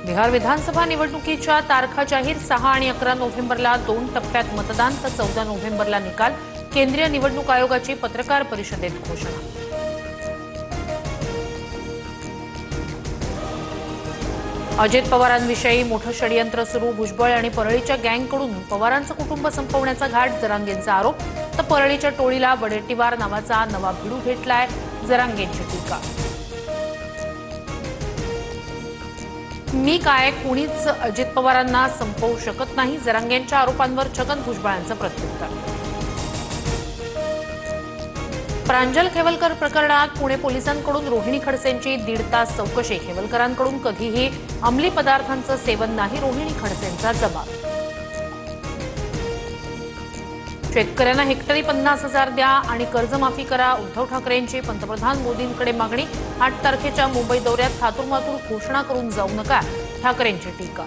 बिहार विधानसभा निवडणुकीच्या तारखा जाहीर 6 आणि 11 नोव्हेंबरला 2 टप्प्यात मतदान तर 14 नोव्हेंबरला निकाल। केंद्रीय निवडणूक आयोगाची पत्रकार परिषदेत घोषणा। अजित पवारांविषयी मोठं षडयंत्र सुरू। भुजबळ आणि परळीच्या गँगकडून पवारांचं कुटुंब संपवण्याचा घाट। जरांगेंचा आरोप तर परळीच्या टोळीला वडेट्टीवार नावाचा नवा भिडू भेटलाय। जरांगेंची टीका। मी काय कोणीच अजित पवारांना संपवू शकत नाही। जरांगेंच्या आरोपांवर छगन भुजबळांचं प्रत्युत्तर। प्रांजल खेवलकर प्रकरणात पुणे पोलिसांकडून रोहिणी खडसेंची 1.5 तास चौकशी। खेवलकरांकडून कधीही अंमली पदार्थांचं सेवन नाही। रोहिणी खडसेंचा जबाब। शेतकऱ्यांना हेक्टरी 50,000 द्या आणि कर्जमाफी करा। उद्धव ठाकरेंची पंतप्रधान मोदींकडे मागणी। 8 तारखेच्या मुंबई दौऱ्यात थातुरमातुर घोषणा करून जाऊ नका। ठाकरेंची टीका।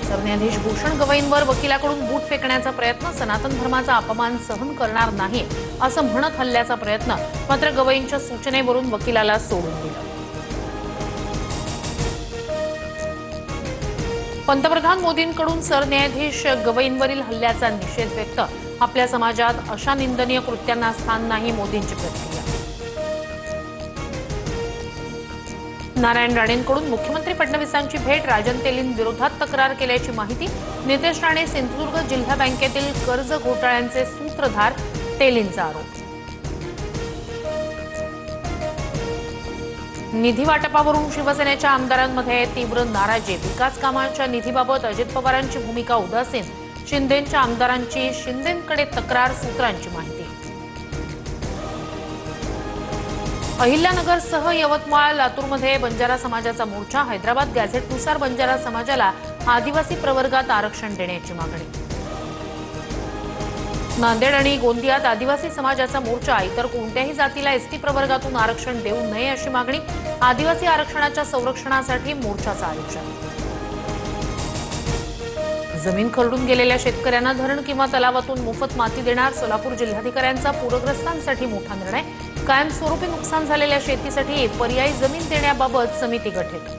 सरन्यायाधीश भूषण गवईंवर वकिलाकडून बूट फेकण्याचा प्रयत्न। सनातन धर्माचा अपमान सहन करणार नाही असं म्हणत हल्ल्याचा प्रयत्न। मात्र गवईंच्या सूचनेवरून वकिलाला सोडून दिलं। पंतप्रधान मोदींकडून सरन्यायाधीश गवईंवरील हल्ल्याचा निषेध व्यक्त। आपल्या समाजात अशा निंदनीय कृत्यांना स्थान नाही। मोदींची प्रतिक्रिया। नारायण राणेंकडून मुख्यमंत्री फडणवीसांची भेट। राजन तेलींविरोधात तक्रार केल्याची माहिती। नितेश राणे सिंधुदुर्ग जिल्हा बँकेतील कर्ज घोटाळ्यांचे सूत्रधार। तेलींचा आरोप। निधी वाटपावरून शिवसेनेच्या आमदारांमध्ये तीव्र नाराजी। विकास कामांच्या निधीबाबत अजित पवारांची भूमिका उदासीन। शिंदेंच्या आमदारांची शिंदेंकडे तक्रार। सूत्रांची माहिती। अहिल्यानगरसह यवतमाळ लातूरमध्ये बंजारा समाजाचा मोर्चा। हैदराबाद गॅझेटनुसार बंजारा समाजाला आदिवासी प्रवर्गात आरक्षण देण्याची मागणी। नांदेड आणि गोंदियात आदिवासी समाजाचा मोर्चा। इतर कोणत्याही जातीला एसटी प्रवर्गातून आरक्षण देऊ नये अशी मागणी। आदिवासी आरक्षणाच्या संरक्षणासाठी मोर्चाचं आयोजन। जमीन खरडून गेलेल्या शेतकऱ्यांना धरण किंवा तलावातून मोफत माती देणार। सोलापूर जिल्हाधिकाऱ्यांचा पूरग्रस्तांसाठी मोठा निर्णय। कायमस्वरूपी नुकसान झालेल्या शेतीसाठी पर्यायी जमीन देण्याबाबत समिती गठीत।